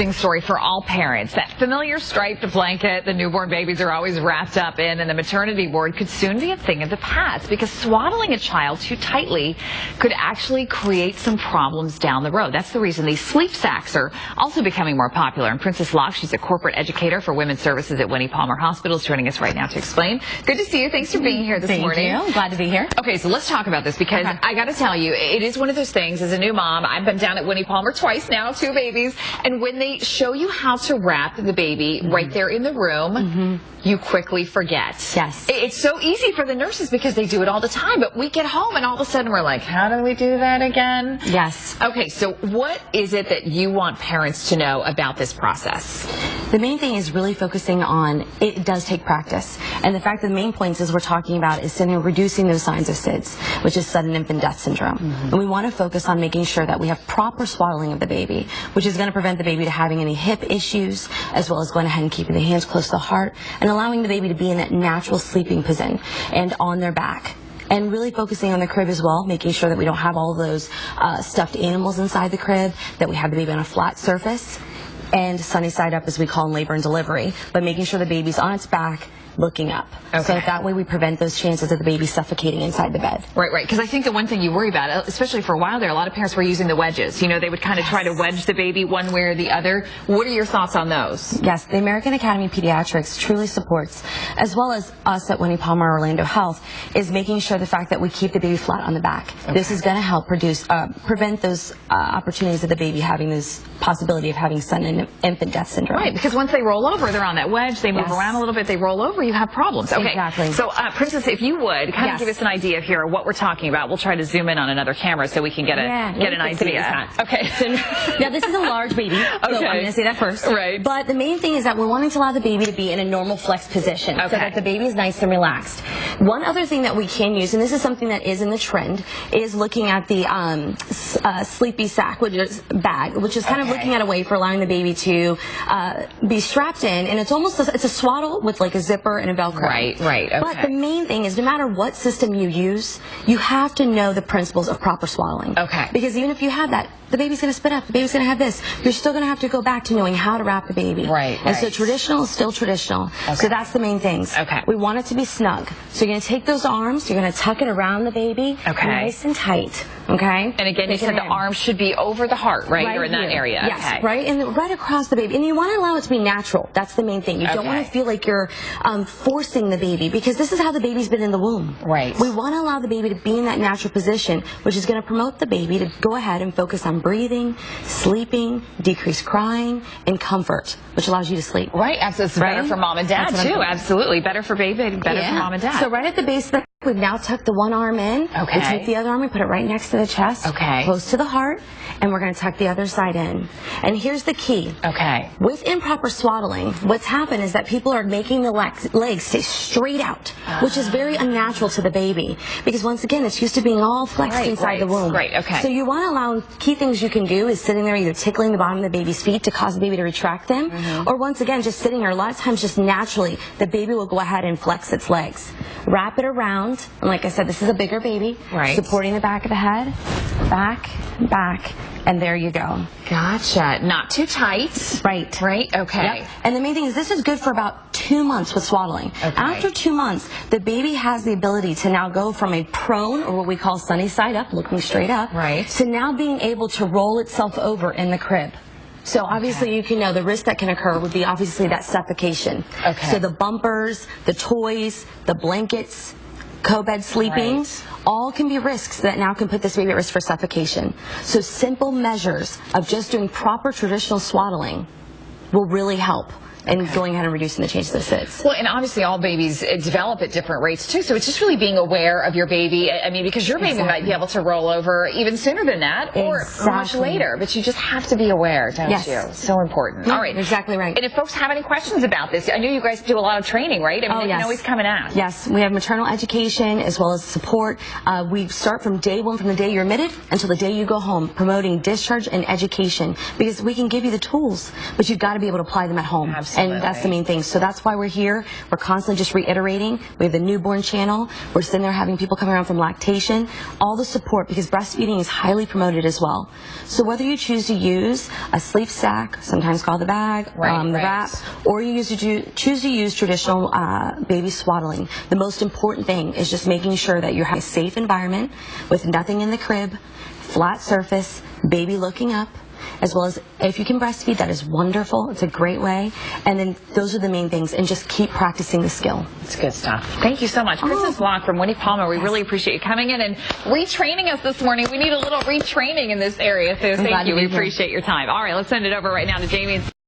story for all parents. That familiar striped blanket the newborn babies are always wrapped up in the maternity ward could soon be a thing of the past, because swaddling a child too tightly could actually create some problems down the road. That's the reason these sleep sacks are also becoming more popular. And Princess Locke, she's a corporate educator for women's services at Winnie Palmer Hospital, is joining us right now to explain. Good to see you. Thanks for being here this morning. Thank you. I'm glad to be here. Okay, so let's talk about this, because I got to tell you, it is one of those things. As a new mom, I've been down at Winnie Palmer twice now, 2 babies, and when they show you how to wrap the baby right there in the room, you quickly forget. Yes. It's so easy for the nurses because they do it all the time, but we get home and all of a sudden we're like, how do we do that again? Yes. Okay, so what is it that you want parents to know about this process? The main thing is really focusing on, it does take practice. And the fact that the main points is we're talking about is reducing those signs of SIDS, which is sudden infant death syndrome. And we want to focus on making sure that we have proper swaddling of the baby, which is going to prevent the baby to having any hip issues, as well as going ahead and keeping the hands close to the heart and allowing the baby to be in that natural sleeping position and on their back. And really focusing on the crib as well, making sure that we don't have all those stuffed animals inside the crib, that we have the baby on a flat surface, and sunny side up, as we call in labor and delivery, but making sure the baby's on its back, looking up. Okay. So that way we prevent those chances of the baby suffocating inside the bed. Right. Because I think the one thing you worry about, especially for a while there, a lot of parents were using the wedges. You know, they would kind of try to wedge the baby one way or the other. What are your thoughts on those? Yes, the American Academy of Pediatrics truly supports, as well as us at Winnie Palmer Orlando Health, is making sure the fact that we keep the baby flat on the back. Okay. This is going to help prevent those opportunities of the baby having this possibility of having sudden infant death syndrome. Right, because once they roll over, they're on that wedge, they move around a little bit, they roll over, you have problems. Okay. Exactly. So, Princess, if you would kind of give us an idea here of what we're talking about. We'll try to zoom in on another camera so we can get an idea. Okay. So, now, this is a large baby, so I'm going to say that first. Right. But the main thing is that we're wanting to allow the baby to be in a normal flex position, so that the baby is nice and relaxed. One other thing that we can use, and this is something that is in the trend, is looking at the sleepy sack, which is bag, which is kind of looking at a way for allowing the baby to be strapped in, and it's almost it's a swaddle with like a zipper and a Velcro. Right. Okay. But the main thing is, no matter what system you use, you have to know the principles of proper swaddling. Okay. Because even if you have that, the baby's going to spit up, the baby's going to have this. You're still going to have to go back to knowing how to wrap the baby. Right. And so traditional is still traditional. Okay. So that's the main things. Okay. We want it to be snug. So you're going to take those arms, you're going to tuck it around the baby. Okay. Nice and tight. Okay. And again, you said the arms should be over the heart, right? Or in that area. Yes. Okay. Right, and right across the baby. And you want to allow it to be natural. That's the main thing. You don't want to feel like you're forcing the baby, because this is how the baby's been in the womb. Right. We want to allow the baby to be in that natural position, which is going to promote the baby to go ahead and focus on breathing, sleeping, decrease crying, and comfort, which allows you to sleep. Right. Absolutely. It's better for mom and dad too. Absolutely. Better for baby, better for mom and dad. So right at the base of the we've now tucked the one arm in. Okay. We take the other arm, we put it right next to the chest. Okay. Close to the heart, and we're going to tuck the other side in. And here's the key. Okay. With improper swaddling, what's happened is that people are making the legs stay straight out, which is very unnatural to the baby, because once again, it's used to being all flexed inside the womb. Right. Okay. So you want to allow, key things you can do is sitting there either tickling the bottom of the baby's feet to cause the baby to retract them, or once again, just sitting there. A lot of times, just naturally, the baby will go ahead and flex its legs. Wrap it around, and like I said, this is a bigger baby. Right. Supporting the back of the head, back, and there you go. Gotcha. Not too tight. Right. Okay. Yep. And the main thing is, this is good for about 2 months with swaddling. Okay. After 2 months, the baby has the ability to now go from a prone, or what we call sunny side up, looking straight up, to now being able to roll itself over in the crib. So obviously you can know the risk that can occur would be obviously that suffocation. Okay. So the bumpers, the toys, the blankets, co-bed sleeping, all can be risks that now can put this baby at risk for suffocation. So simple measures of just doing proper traditional swaddling will really help and going ahead and reducing the chances of SIDS. Well, and obviously all babies develop at different rates too, so it's just really being aware of your baby. I mean, because your baby might be able to roll over even sooner than that, or much later, but you just have to be aware, don't you? So important. All right. Exactly right. And if folks have any questions about this, I know you guys do a lot of training, right? I mean, they can always come and ask. Yes, we have maternal education as well as support. We start from day one, from the day you're admitted until the day you go home, promoting discharge and education, because we can give you the tools, but you've got to be able to apply them at home. Absolutely. Absolutely. And that's the main thing. So that's why we're here. We're constantly just reiterating. We have the newborn channel. We're sitting there having people coming around from lactation, all the support, because breastfeeding is highly promoted as well. So whether you choose to use a sleep sack, sometimes called the bag, the wrap, or you choose to use traditional baby swaddling, the most important thing is just making sure that you have a safe environment with nothing in the crib, flat surface, baby looking up, as well as if you can breastfeed, that is wonderful. It's a great way. And then those are the main things, and just keep practicing the skill. It's good stuff. Thank you so much. Princess Locke from Winnie Palmer, we really appreciate you coming in and retraining us this morning. We need a little retraining in this area, so thank you. We appreciate your time. All right, let's send it over right now to Jamie.